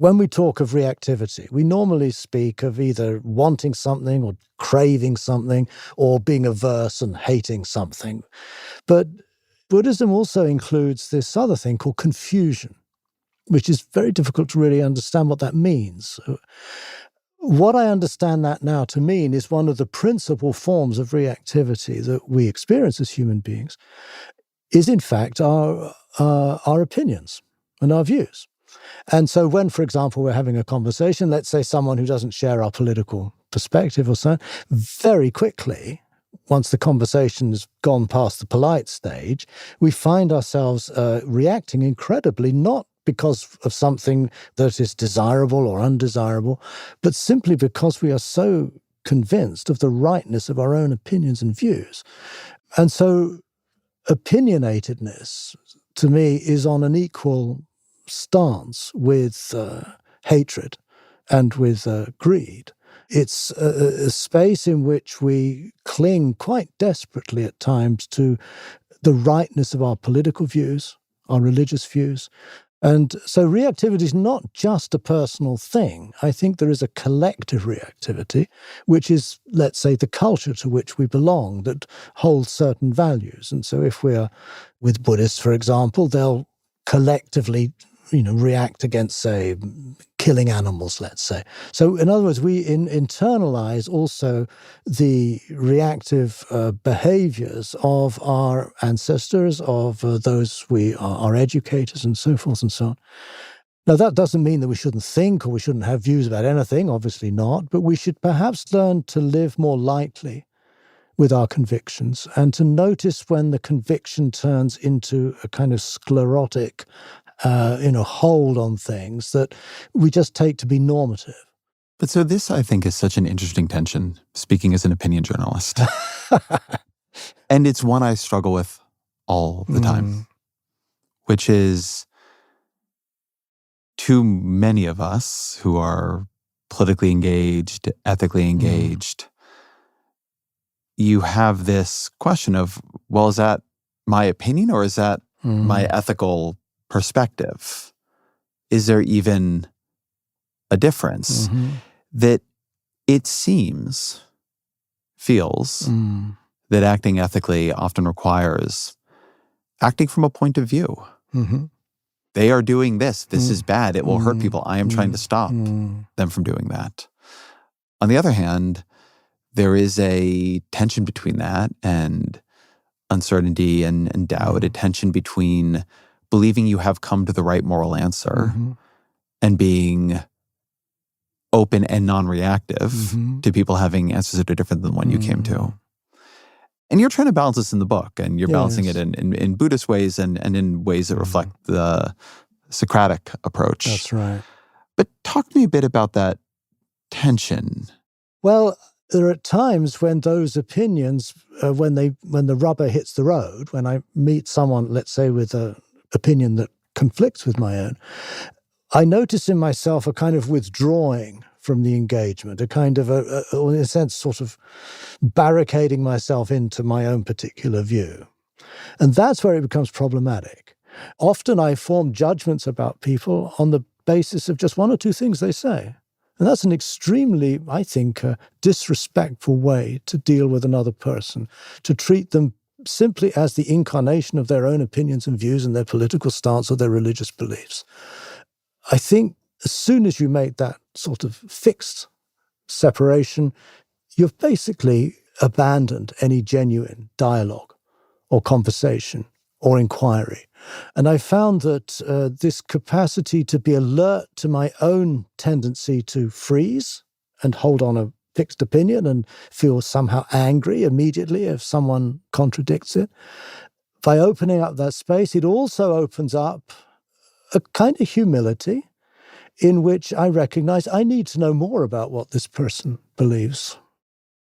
When we talk of reactivity, we normally speak of either wanting something or craving something or being averse and hating something. But Buddhism also includes this other thing called confusion, which is very difficult to really understand what that means. What I understand that now to mean is one of the principal forms of reactivity that we experience as human beings is in fact our opinions and our views. And so when, for example, we're having a conversation, let's say someone who doesn't share our political perspective or so, very quickly, once the conversation has gone past the polite stage, we find ourselves reacting incredibly, not because of something that is desirable or undesirable, but simply because we are so convinced of the rightness of our own opinions and views. And so opinionatedness, to me, is on an equal stance with hatred and with greed. It's a space in which we cling quite desperately at times to the rightness of our political views, our religious views. And so reactivity is not just a personal thing. I think there is a collective reactivity, which is, let's say, the culture to which we belong, that holds certain values. And so if we're with Buddhists, for example, they'll collectively react against, say, killing animals, let's say. So in other words, we internalize also the reactive behaviors of our ancestors, of those our educators and so forth and so on. Now, that doesn't mean that we shouldn't think or we shouldn't have views about anything, obviously not, but we should perhaps learn to live more lightly with our convictions and to notice when the conviction turns into a kind of sclerotic hold on things that we just take to be normative. But so this, I think, is such an interesting tension, speaking as an opinion journalist. And it's one I struggle with all the time, which is too many of us who are politically engaged, ethically engaged, you have this question of, well, is that my opinion or is that my ethical perspective? Is there even a difference? That it feels that acting ethically often requires acting from a point of view. They are doing this. This is bad. It will hurt people. I am trying to stop them from doing that. On the other hand, there is a tension between that and uncertainty and doubt, a tension between believing you have come to the right moral answer and being open and non-reactive to people having answers that are different than the one you came to. And you're trying to balance this in the book, and you're balancing it in Buddhist ways and in ways that reflect the Socratic approach. That's right. But talk to me a bit about that tension. Well, there are times when those opinions, when the rubber hits the road, when I meet someone, let's say, with an opinion that conflicts with my own, I notice in myself a kind of withdrawing from the engagement, a kind of, in a sense, sort of barricading myself into my own particular view. And that's where it becomes problematic. Often I form judgments about people on the basis of just one or two things they say. And that's an extremely, I think, disrespectful way to deal with another person, to treat them simply as the incarnation of their own opinions and views and their political stance or their religious beliefs. I think as soon as you make that sort of fixed separation, you've basically abandoned any genuine dialogue or conversation or inquiry. And I found that this capacity to be alert to my own tendency to freeze and hold on a fixed opinion and feel somehow angry immediately if someone contradicts it, by opening up that space, it also opens up a kind of humility in which I recognize I need to know more about what this person believes.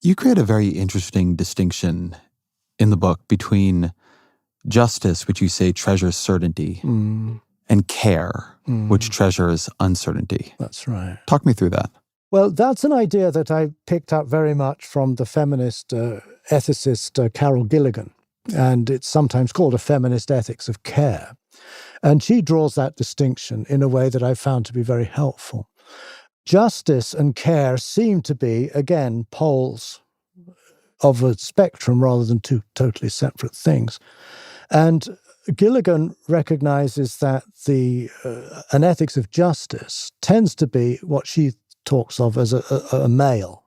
You create a very interesting distinction in the book between justice, which you say treasures certainty, and care, which treasures uncertainty. That's right. Talk me through that. Well, that's an idea that I picked up very much from the feminist ethicist Carol Gilligan, and it's sometimes called a feminist ethics of care. And she draws that distinction in a way that I found to be very helpful. Justice and care seem to be, again, poles of a spectrum rather than two totally separate things. And Gilligan recognizes that an ethics of justice tends to be what she talks of as a male.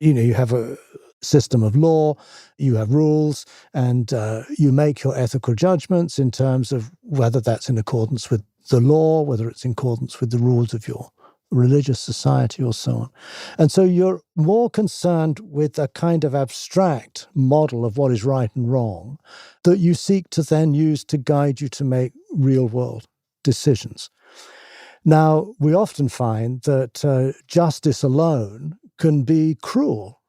You have a system of law, you have rules, and you make your ethical judgments in terms of whether that's in accordance with the law, whether it's in accordance with the rules of your religious society or so on. And so you're more concerned with a kind of abstract model of what is right and wrong that you seek to then use to guide you to make real-world decisions. Now, we often find that justice alone can be cruel.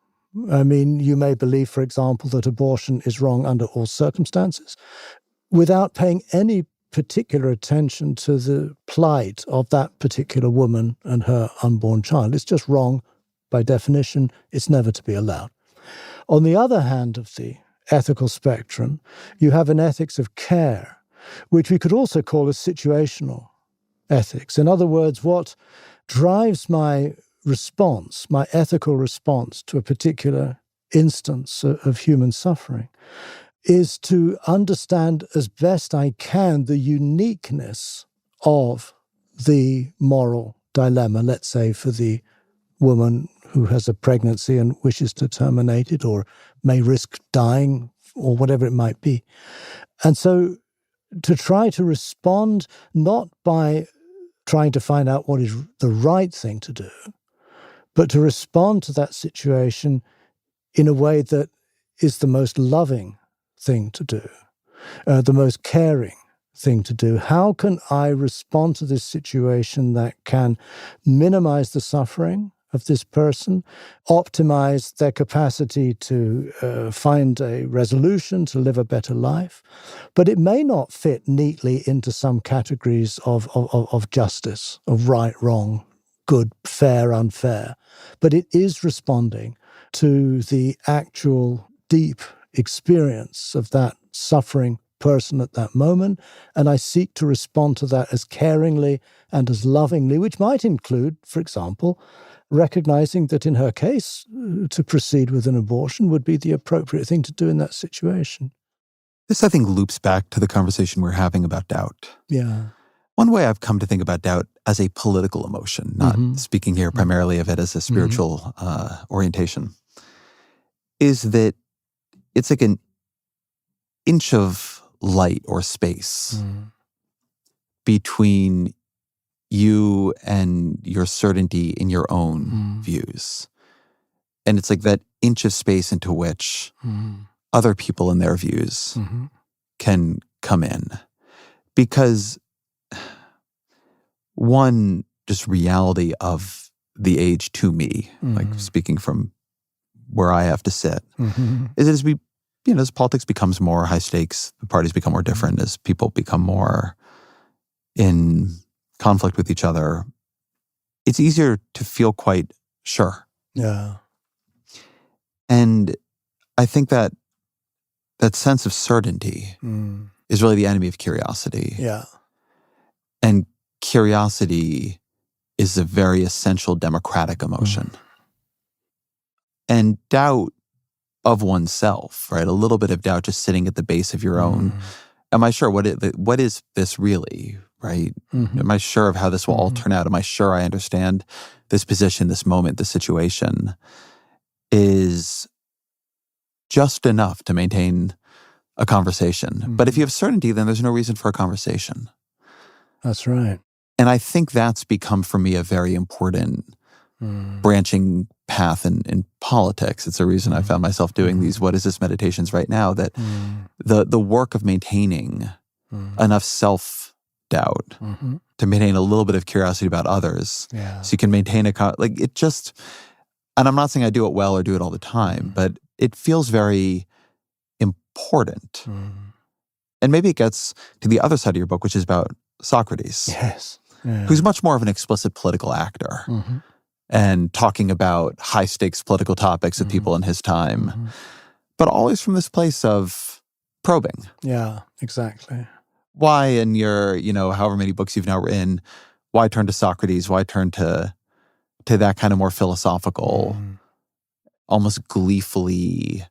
I mean, you may believe, for example, that abortion is wrong under all circumstances without paying any particular attention to the plight of that particular woman and her unborn child. It's just wrong by definition. It's never to be allowed. On the other hand of the ethical spectrum, you have an ethics of care, which we could also call a situational ethics. In other words, what drives my response, my ethical response to a particular instance of human suffering, is to understand as best I can the uniqueness of the moral dilemma, let's say for the woman who has a pregnancy and wishes to terminate it or may risk dying or whatever it might be. And so to try to respond not by trying to find out what is the right thing to do, but to respond to that situation in a way that is the most loving thing to do, the most caring thing to do. How can I respond to this situation that can minimize the suffering of this person, optimize their capacity to find a resolution, to live a better life? But it may not fit neatly into some categories of justice, of right, wrong, good, fair, unfair. But it is responding to the actual deep experience of that suffering person at that moment, and I seek to respond to that as caringly and as lovingly, which might include, for example, recognizing that in her case, to proceed with an abortion would be the appropriate thing to do in that situation. This, I think, loops back to the conversation we're having about doubt. Yeah. One way I've come to think about doubt as a political emotion, not speaking here primarily of it as a spiritual orientation, is that it's like an inch of light or space between you and your certainty in your own views. And it's like that inch of space into which other people and their views can come in. Because one, just reality of the age to me, like speaking from where I have to sit, is that as politics becomes more high stakes, the parties become more different, as people become more in conflict with each other, it's easier to feel quite sure. Yeah. And I think that sense of certainty is really the enemy of curiosity. Yeah. And curiosity is a very essential democratic emotion. And doubt of oneself, right? A little bit of doubt just sitting at the base of your own. Am I sure? What is this really, right? Am I sure of how this will all turn out? Am I sure I understand this position, this moment, this situation? Is just enough to maintain a conversation. But if you have certainty, then there's no reason for a conversation. That's right. And I think that's become for me a very important branching path in politics. It's a reason I found myself doing these what is this meditations right now, that the work of maintaining enough self-doubt to maintain a little bit of curiosity about others, so you can maintain and I'm not saying I do it well or do it all the time, but it feels very important. And maybe it gets to the other side of your book, which is about Socrates. Yes. Yeah. Who's much more of an explicit political actor and talking about high-stakes political topics with people in his time, but always from this place of probing. Yeah, exactly. Why in your, however many books you've now written, why turn to Socrates? Why turn to that kind of more philosophical, almost gleefully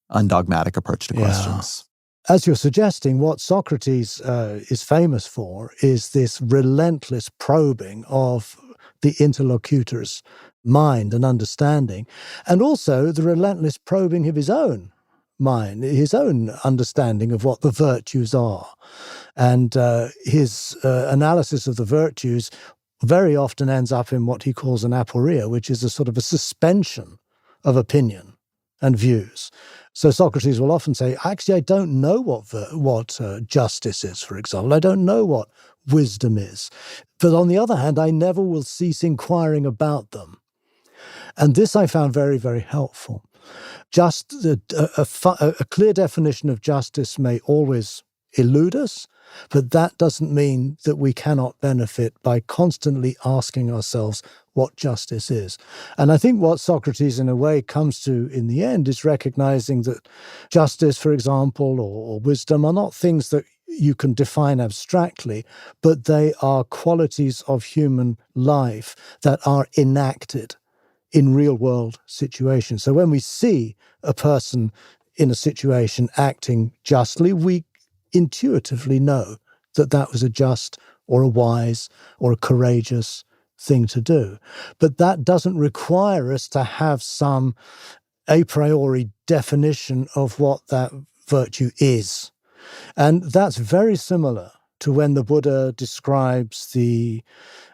undogmatic approach to questions? As you're suggesting, what Socrates is famous for is this relentless probing of the interlocutor's mind and understanding, and also the relentless probing of his own mind, his own understanding of what the virtues are. And his analysis of the virtues very often ends up in what he calls an aporia, which is a sort of a suspension of opinion and views. So Socrates will often say, actually, I don't know what justice is, for example. I don't know what wisdom is. But on the other hand, I never will cease inquiring about them. And this I found very, very helpful. Just a clear definition of justice may always elude us, but that doesn't mean that we cannot benefit by constantly asking ourselves what justice is. And I think what Socrates, in a way, comes to in the end is recognizing that justice, for example, or wisdom are not things that you can define abstractly, but they are qualities of human life that are enacted in real-world situations. So when we see a person in a situation acting justly, we intuitively know that that was a just or a wise or a courageous thing to do. But that doesn't require us to have some a priori definition of what that virtue is. And that's very similar to when the Buddha describes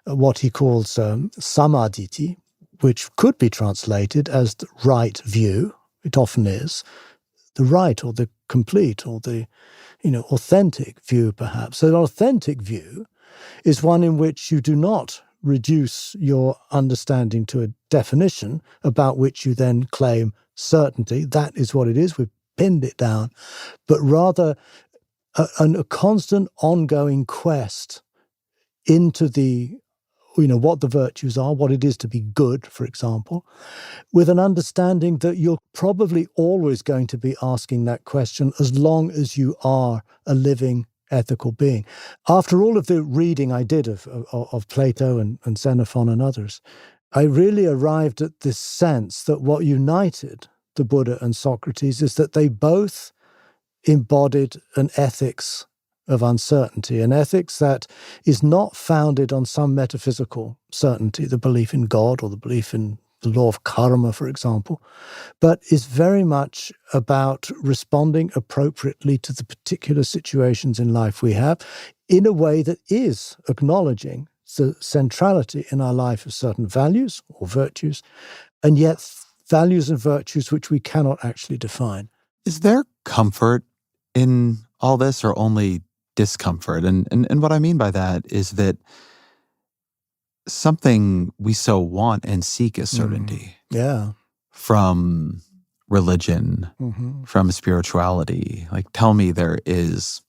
what he calls samadhi, which could be translated as the right view. It often is the right or the complete or the authentic view, perhaps. So an authentic view is one in which you do not reduce your understanding to a definition about which you then claim certainty. That is what it is. We've pinned it down. But rather a constant ongoing quest into what the virtues are, what it is to be good, for example, with an understanding that you're probably always going to be asking that question as long as you are a living ethical being. After all of the reading I did of Plato and Xenophon and others, I really arrived at this sense that what united the Buddha and Socrates is that they both embodied an ethics of uncertainty, an ethics that is not founded on some metaphysical certainty, the belief in God or the belief in the law of karma, for example, but is very much about responding appropriately to the particular situations in life we have in a way that is acknowledging the centrality in our life of certain values or virtues, and yet values and virtues which we cannot actually define. Is there comfort in all this or only discomfort? And what I mean by that is that something we so want and seek is certainty. Yeah. From religion, from spirituality. Like, tell me there is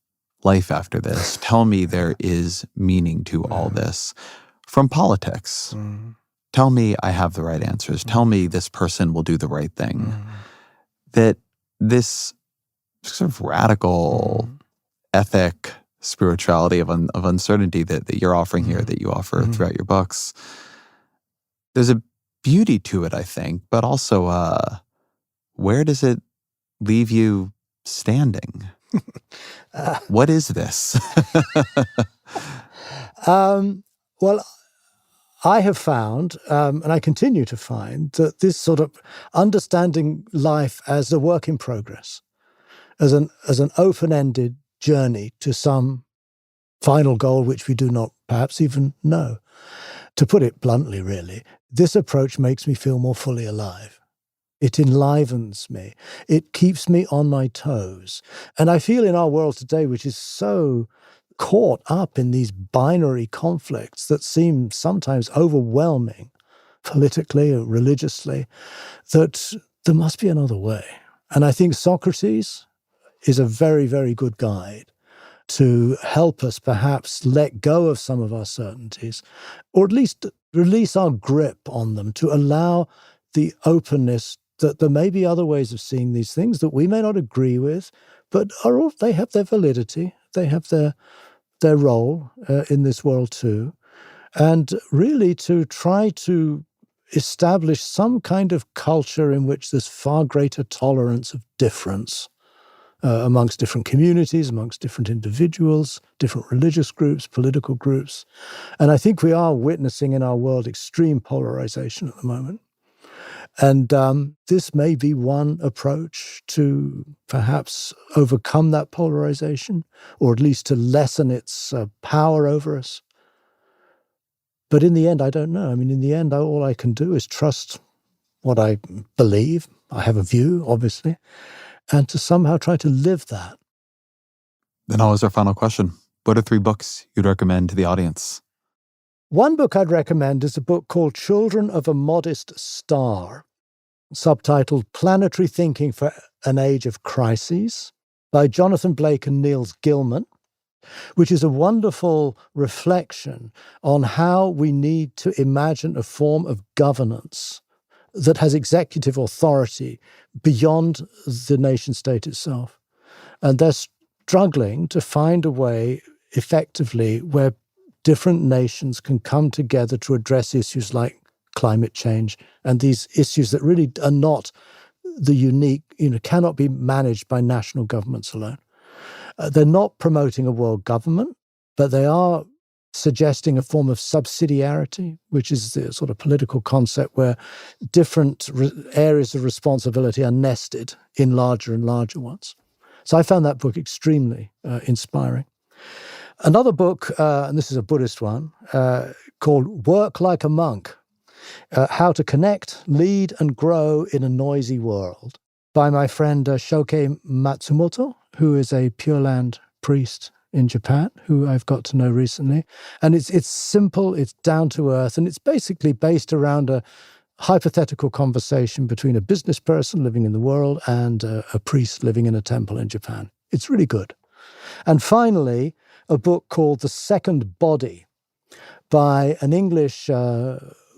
life after this. Tell me there is meaning to all this. from politics. Tell me I have the right answers. Tell me this person will do the right thing. That this sort of radical ethic, spirituality of uncertainty that you're offering here, that you offer throughout your books, there's a beauty to it, I think, but also where does it leave you standing? What is this? Well, I have found, and I continue to find, that this sort of understanding life as a work in progress, as an open-ended journey to some final goal which we do not perhaps even know. To put it bluntly, really, this approach makes me feel more fully alive. It enlivens me. It keeps me on my toes. And I feel in our world today, which is so caught up in these binary conflicts that seem sometimes overwhelming, politically or religiously, that there must be another way. And I think Socrates is a very, very good guide to help us perhaps let go of some of our certainties, or at least release our grip on them, to allow the openness that there may be other ways of seeing these things that we may not agree with, but they have their validity, they have their role in this world too, and really to try to establish some kind of culture in which there's far greater tolerance of difference amongst different communities, amongst different individuals, different religious groups, political groups. And I think we are witnessing in our world extreme polarization at the moment. And this may be one approach to perhaps overcome that polarization, or at least to lessen its power over us. But in the end, I don't know. I mean, in the end, all I can do is trust what I believe. I have a view, obviously, and to somehow try to live that. Then always our final question. What are 3 books you'd recommend to the audience? One book I'd recommend is a book called Children of a Modest Star, subtitled Planetary Thinking for an Age of Crises, by Jonathan Blake and Niels Gilman, which is a wonderful reflection on how we need to imagine a form of governance that has executive authority beyond the nation state itself. And they're struggling to find a way effectively where different nations can come together to address issues like climate change and these issues that really are not the unique, cannot be managed by national governments alone. They're not promoting a world government, but they are suggesting a form of subsidiarity, which is the sort of political concept where different areas of responsibility are nested in larger and larger ones. So I found that book extremely inspiring. Another book, and this is a Buddhist one, called Work Like a Monk, How to Connect, Lead and Grow in a Noisy World, by my friend Shohei Matsumoto, who is a Pure Land priest in Japan, who I've got to know recently. And it's simple, it's down to earth, and it's basically based around a hypothetical conversation between a business person living in the world and a priest living in a temple in Japan. It's really good. And finally, a book called The Second Body by an English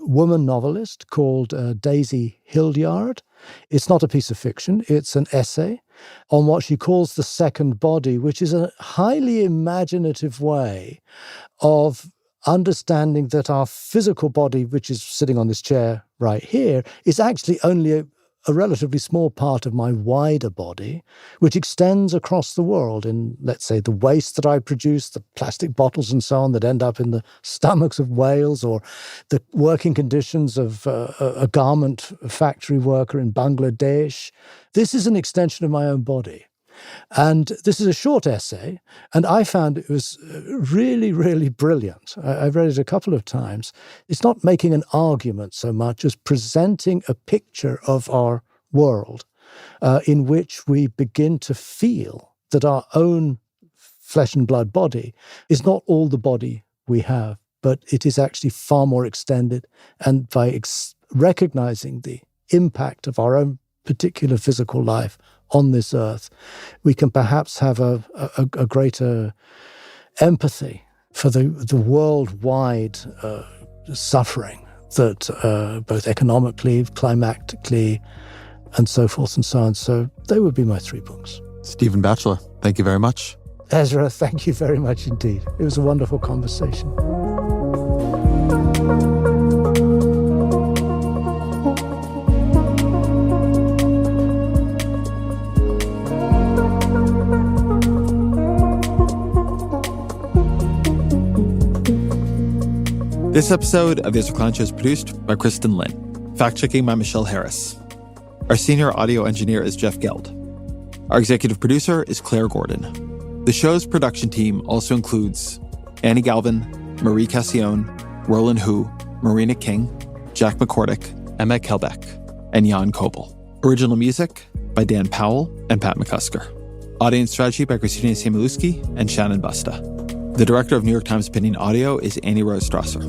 woman novelist called Daisy Hildyard. It's not a piece of fiction, it's an essay on what she calls the second body, which is a highly imaginative way of understanding that our physical body, which is sitting on this chair right here, is actually only a relatively small part of my wider body, which extends across the world in, let's say, the waste that I produce, the plastic bottles and so on that end up in the stomachs of whales, or the working conditions of a garment factory worker in Bangladesh. This is an extension of my own body. And this is a short essay, and I found it was really, really brilliant. I've read it a couple of times. It's not making an argument so much as presenting a picture of our world in which we begin to feel that our own flesh and blood body is not all the body we have, but it is actually far more extended. And by recognizing the impact of our own particular physical life on this earth, we can perhaps have a greater empathy for the worldwide suffering that both economically, climatically, and so forth and so on. So they would be my 3 books. Stephen Batchelor, thank you very much. Ezra, thank you very much indeed. It was a wonderful conversation. This episode of the Ezra Klein Show is produced by Kristen Lynn. Fact-checking by Michelle Harris. Our senior audio engineer is Jeff Geld. Our executive producer is Claire Gordon. The show's production team also includes Annie Galvin, Marie Cassione, Roland Hu, Marina King, Jack McCordick, Emma Kelbeck, and Jan Kobel. Original music by Dan Powell and Pat McCusker. Audience strategy by Christina Samuelewski and Shannon Busta. The director of New York Times Opinion Audio is Annie Rose Strasser.